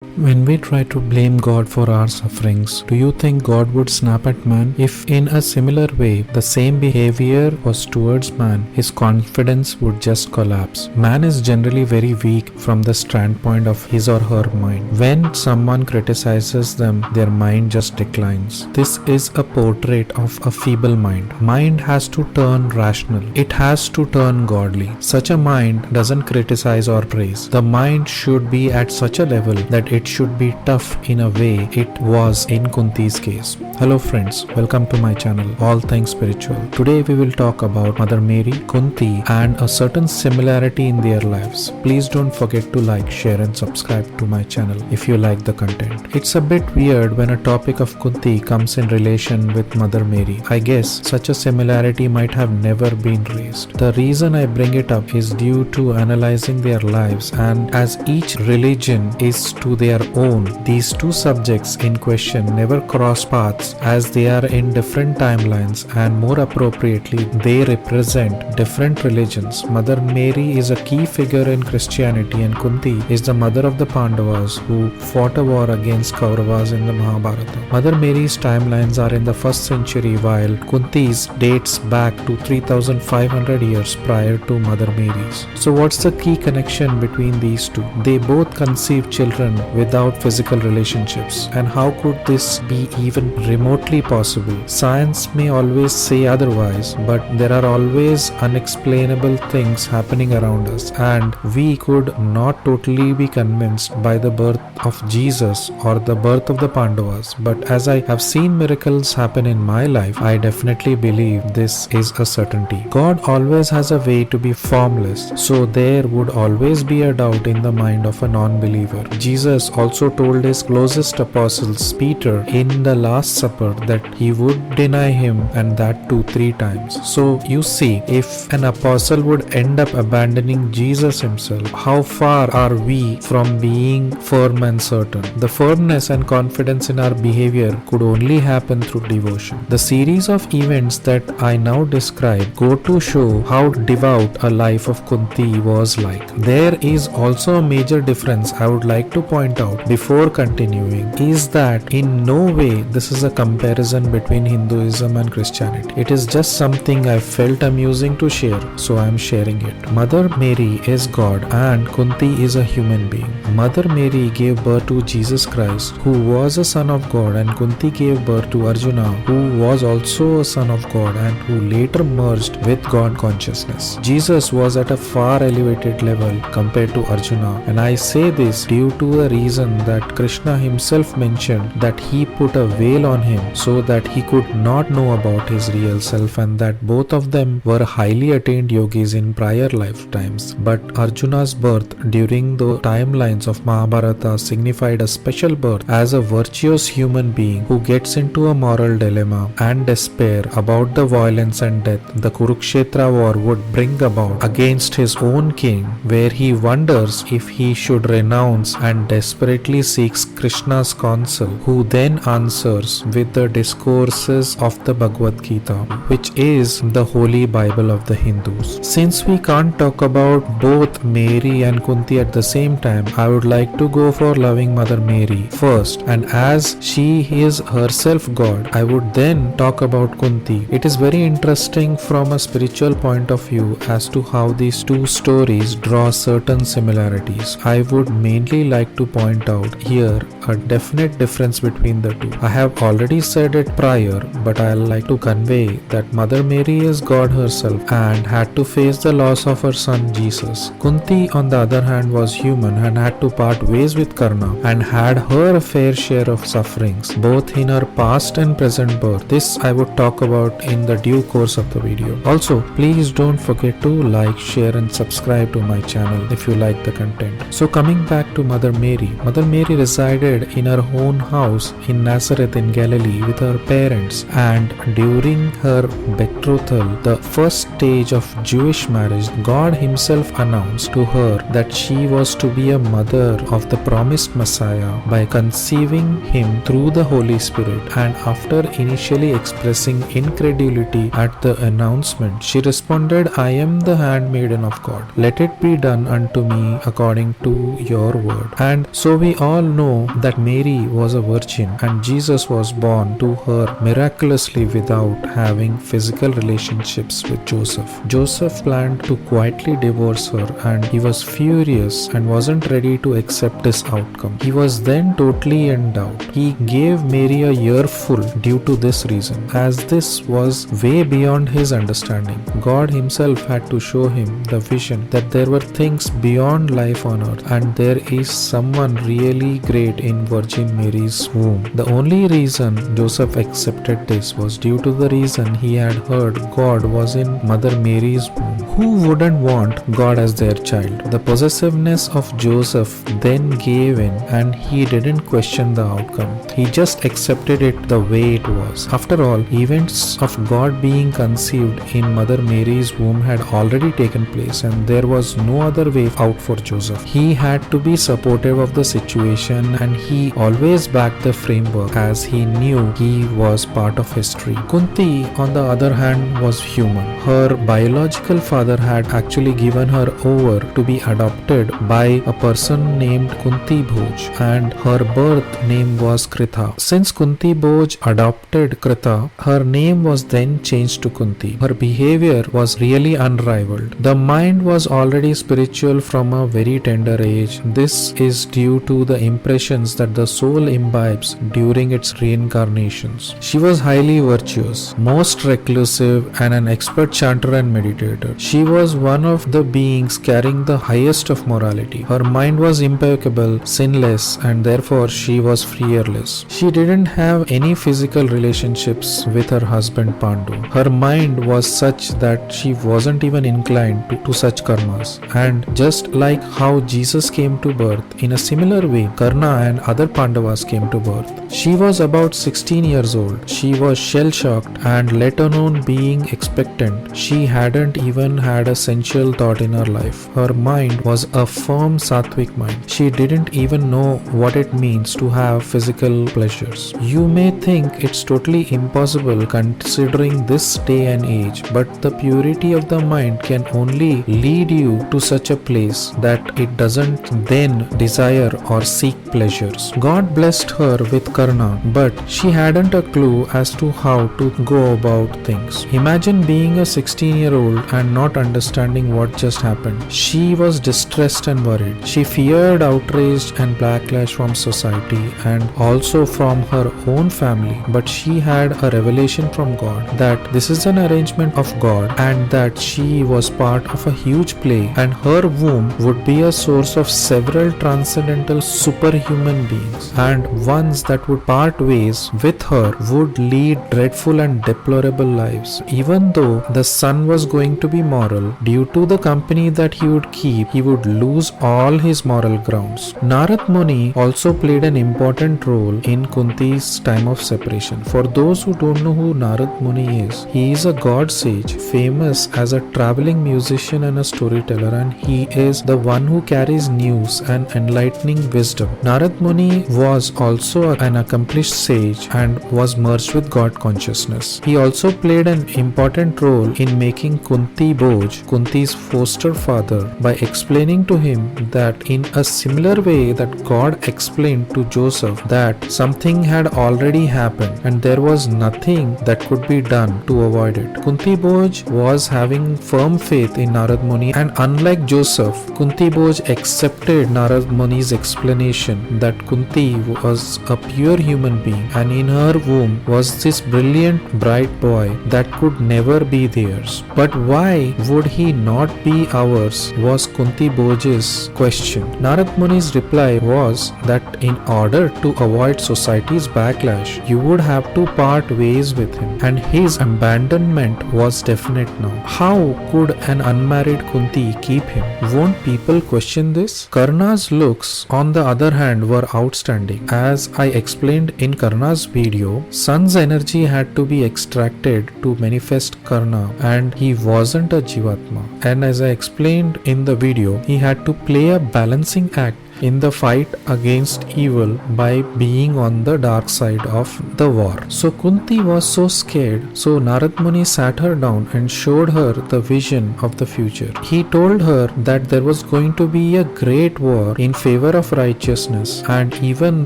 When we try to blame God for our sufferings, do you think God would snap at man? If in a similar way the same behavior was towards man, his confidence would just collapse. Man is generally very weak from the standpoint of his or her mind. When someone criticizes them, their mind just declines. This is a portrait of a feeble mind. Mind has to turn rational. It has to turn godly. Such a mind doesn't criticize or praise. The mind should be at such a level that it should be tough in a way it was in Kunti's case. Hello friends, welcome to my channel, All Things Spiritual. Today we will talk about Mother Mary, Kunti and a certain similarity in their lives. Please don't forget to like, share and subscribe to my channel if you like the content. It's a bit weird when a topic of Kunti comes in relation with Mother Mary. I guess such a similarity might have never been raised. The reason I bring it up is due to analyzing their lives, and as each religion is to their own, these two subjects in question never cross paths as they are in different timelines, and more appropriately they represent different religions. Mother Mary is a key figure in Christianity and Kunti is the mother of the Pandavas who fought a war against Kauravas in the Mahabharata. Mother Mary's timelines are in the 1st century while Kunti's dates back to 3500 years prior to Mother Mary's. So what's the key connection between these two? They both conceive children without physical relationships, and how could this be even remotely possible? Science may always say otherwise, but there are always unexplainable things happening around us, and we could not totally be convinced by the birth of Jesus or the birth of the Pandavas. But as I have seen miracles happen in my life, I definitely believe this is a certainty. God always has a way to be formless, so there would always be a doubt in the mind of a non-believer. Jesus also told his closest apostles, Peter, in the Last Supper that he would deny him, and that too 3 times. So you see, if an apostle would end up abandoning Jesus himself, how far are we from being firm and certain? The firmness and confidence in our behavior could only happen through devotion. The series of events that I now describe go to show how devout a life of Kunti was like. There is also a major difference I would like to point out before continuing, is that in no way this is a comparison between Hinduism and Christianity. It is just something I felt amusing to share, so I am sharing it. Mother Mary is God and Kunti is a human being. Mother Mary gave birth to Jesus Christ, who was a son of God, and Kunti gave birth to Arjuna, who was also a son of God and who later merged with God consciousness. Jesus was at a far elevated level compared to Arjuna, and I say this due to the reason that Krishna himself mentioned that he put a veil on him so that he could not know about his real self, and that both of them were highly attained yogis in prior lifetimes. But Arjuna's birth during the timelines of Mahabharata signified a special birth as a virtuous human being who gets into a moral dilemma and despair about the violence and death the Kurukshetra war would bring about against his own king, where he wonders if he should renounce and desperately seeks Krishna's counsel, who then answers with the discourses of the Bhagavad Gita, which is the holy Bible of the Hindus. Since we can't talk about both Mary and Kunti at the same time, I would like to go for loving Mother Mary first, and as she is herself God, I would then talk about Kunti. It is very interesting from a spiritual point of view as to how these two stories draw certain similarities. I would mainly like to point out here a definite difference between the two. I have already said it prior, but I'll like to convey that Mother Mary is God herself and had to face the loss of her son Jesus. Kunti, on the other hand, was human and had to part ways with Karna and had her fair share of sufferings, both in her past and present birth. This I would talk about in the due course of the video. Also, please don't forget to like, share and subscribe to my channel if you like the content. So coming back to Mother Mary. Mother Mary resided in her own house in Nazareth in Galilee with her parents, and during her betrothal, the first stage of Jewish marriage, God himself announced to her that she was to be a mother of the promised Messiah by conceiving him through the Holy Spirit. And after initially expressing incredulity at the announcement, she responded, "I am the handmaiden of God. Let it be done unto me according to your word." And So we all know that Mary was a virgin and Jesus was born to her miraculously without having physical relationships with Joseph. Joseph planned to quietly divorce her and he was furious and wasn't ready to accept this outcome. He was then totally in doubt. He gave Mary a year full due to this reason, as this was way beyond his understanding. God himself had to show him the vision that there were things beyond life on earth and there is someone really great in Virgin Mary's womb. The only reason Joseph accepted this was due to the reason he had heard God was in Mother Mary's womb. Who wouldn't want God as their child? The possessiveness of Joseph then gave in and he didn't question the outcome. He just accepted it the way it was. After all, events of God being conceived in Mother Mary's womb had already taken place and there was no other way out for Joseph. He had to be supportive of the situation and he always backed the framework as he knew he was part of history. Kunti, on the other hand, was human. Her biological father had actually given her over to be adopted by a person named Kunti Bhoj and her birth name was Kritha. Since Kunti Bhoj adopted Kritha, her name was then changed to Kunti. Her behavior was really unrivaled. The mind was already spiritual from a very tender age. This is due to the impressions that the soul imbibes during its reincarnations. She was highly virtuous, most reclusive and an expert chanter and meditator. She was one of the beings carrying the highest of morality. Her mind was impeccable, sinless, and therefore she was fearless. She didn't have any physical relationships with her husband Pandu. Her mind was such that she wasn't even inclined to such karmas. And just like how Jesus came to birth, in a similar way, Karna and other Pandavas came to birth. She was about 16 years old. She was shell-shocked and let alone being expectant. She hadn't even had a sensual thought in her life. Her mind was a firm sattvic mind. She didn't even know what it means to have physical pleasures. You may think it's totally impossible considering this day and age, but the purity of the mind can only lead you to such a place that it doesn't then desire or seek pleasures. God blessed her with Karna, but she hadn't a clue as to how to go about things. Imagine being a 16-year-old and not understanding what just happened. She was distressed and worried. She feared outrage and backlash from society and also from her own family, but she had a revelation from God that this is an arrangement of God and that she was part of a huge play and her womb would be a source of several transcendental superhuman beings, and ones that would part ways with her would lead dreadful and deplorable lives. Even though the son was going to be moral, due to the company that he would keep, he would lose all his moral grounds. Narad Muni also played an important role in Kunti's time of separation. For those who don't know who Narad Muni is, he is a god sage, famous as a traveling musician and a storyteller, and he is the one who carries news and enlightening wisdom. Narad Muni was also an accomplished sage and was merged with God consciousness. He also played an important role in making Kunti Bhoj, Kunti's foster father, by explaining to him that in a similar way that God explained to Joseph that something had already happened and there was nothing that could be done to avoid it. Kunti Bhoj was having firm faith in Narad Muni, and unlike Joseph, Kunti Bhoj accepted Narad Muni's explanation that Kunti was a pure human being and in her womb was this brilliant bright boy that could never be theirs. But why would he not be ours was Kunti Bhoj's question. Narad Muni's reply was that in order to avoid society's backlash, you would have to part ways with him, and his abandonment was definite now. How could an unmarried Kunti keep him? Won't people question this? Karna's looks, on the other hand, were outstanding. As I explained in Karna's video, sun's energy had to be extracted to manifest Karna, and he wasn't a Jivatma. And as I explained in the video, he had to play a balancing act in the fight against evil by being on the dark side of the war. So Kunti was so scared, so Narad Muni sat her down and showed her the vision of the future. He told her that there was going to be a great war in favor of righteousness, and even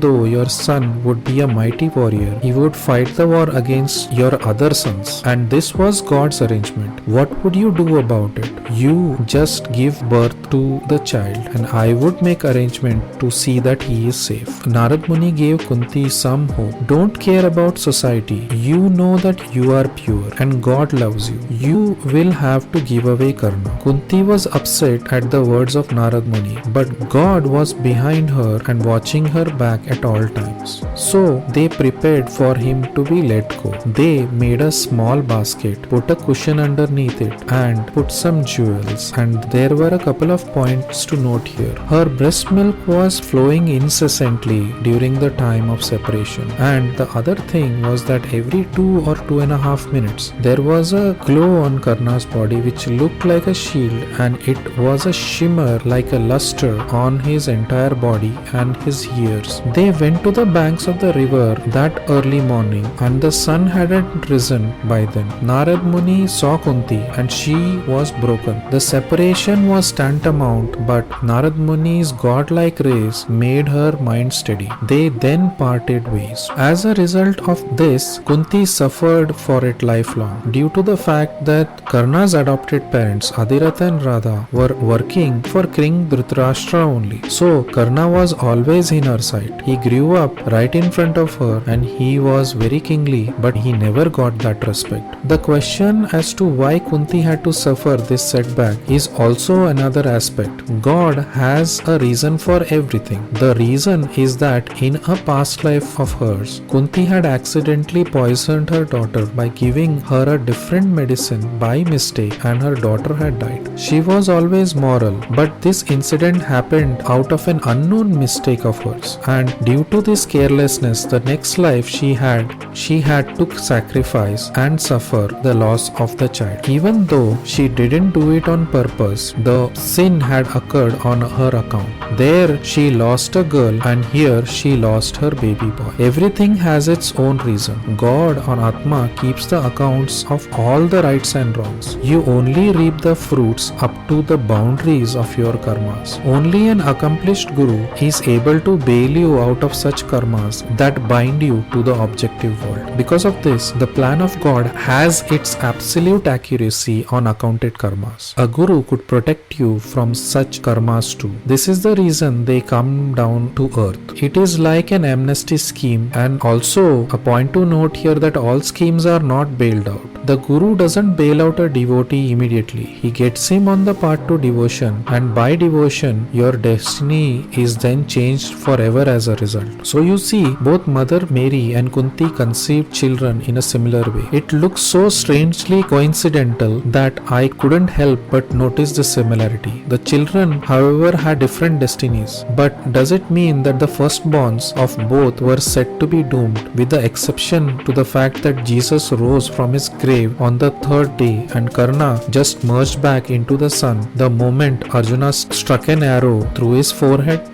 though your son would be a mighty warrior, he would fight the war against your other sons, and this was God's arrangement. What would you do about it? You just give birth to the child, and I would make arrangement to see that he is safe. Narad Muni gave Kunti some hope. Don't care about society. You know that you are pure and God loves you. You will have to give away Karna. Kunti was upset at the words of Narad Muni, but God was behind her and watching her back at all times. So they prepared for him to be let go. They made a small basket, put a cushion underneath it, and put some jewels. And there were a couple of points to note here. Her breast milk was flowing incessantly during the time of separation. And the other thing was that every 2 or 2.5 minutes, there was a glow on Karna's body which looked like a shield, and it was a shimmer like a luster on his entire body and his ears. They went to the banks of the river that early morning, and the sun hadn't risen by then. Narad Muni saw Kunti and she was broken. The separation was tantamount, but Narad Muni's godlike rays made her mind steady. They then parted ways. As a result of this, Kunti suffered for it lifelong due to the fact that Karna's adopted parents Adhiratha and Radha were working for King Dhritarashtra only. So Karna was always in her sight. He grew up right in front of her and he was very kingly, but he never got that respect. The question as to why Kunti had to suffer this setback is also another aspect. God has a reason for everything. The reason is that in a past life of hers, Kunti had accidentally poisoned her daughter by giving her a different medicine by mistake, and her daughter had died. She was always moral, but this incident happened out of an unknown mistake of hers, and due to this carelessness, the next life she had to sacrifice and suffer the loss of the child. Even though she didn't do it on purpose, the sin had occurred on her account. There she lost a girl, and here she lost her baby boy. Everything has its own reason. God on Atma keeps the accounts of all the rights and wrongs. You only reap the fruits up to the boundaries of your karmas. Only an accomplished guru is able to bail you out of such karmas that bind you to the objective world. Because of this, the plan of God has its absolute accuracy on accounted karmas. A guru could protect you from such karmas too. This is the reason they come down to earth. It is like an amnesty scheme, and also a point to note here that all schemes are not bailed out. The guru doesn't bail out a devotee immediately. He gets him on the path to devotion, and by devotion, your destiny is then changed forever as a result. So you see, both Mother Mary and Kunti conceived children in a similar way. It looks so strangely coincidental that I couldn't help but notice the similarity. The children, however, had different destinies. But does it mean that the firstborns of both were said to be doomed, with the exception to the fact that Jesus rose from his grave on the third day and Karna just merged back into the sun the moment Arjuna struck an arrow through his forehead?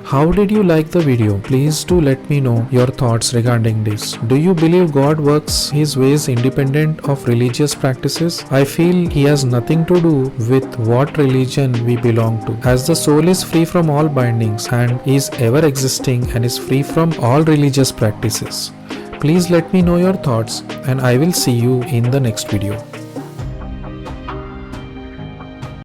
How did you like the video? Please do let me know your thoughts regarding this. Do you believe God works his ways independent of religious practices? I feel he has nothing to do with what religion we belong to, as the soul is free from all bindings and is ever existing and is free from all religious practices. Please let me know your thoughts, and I will see you in the next video.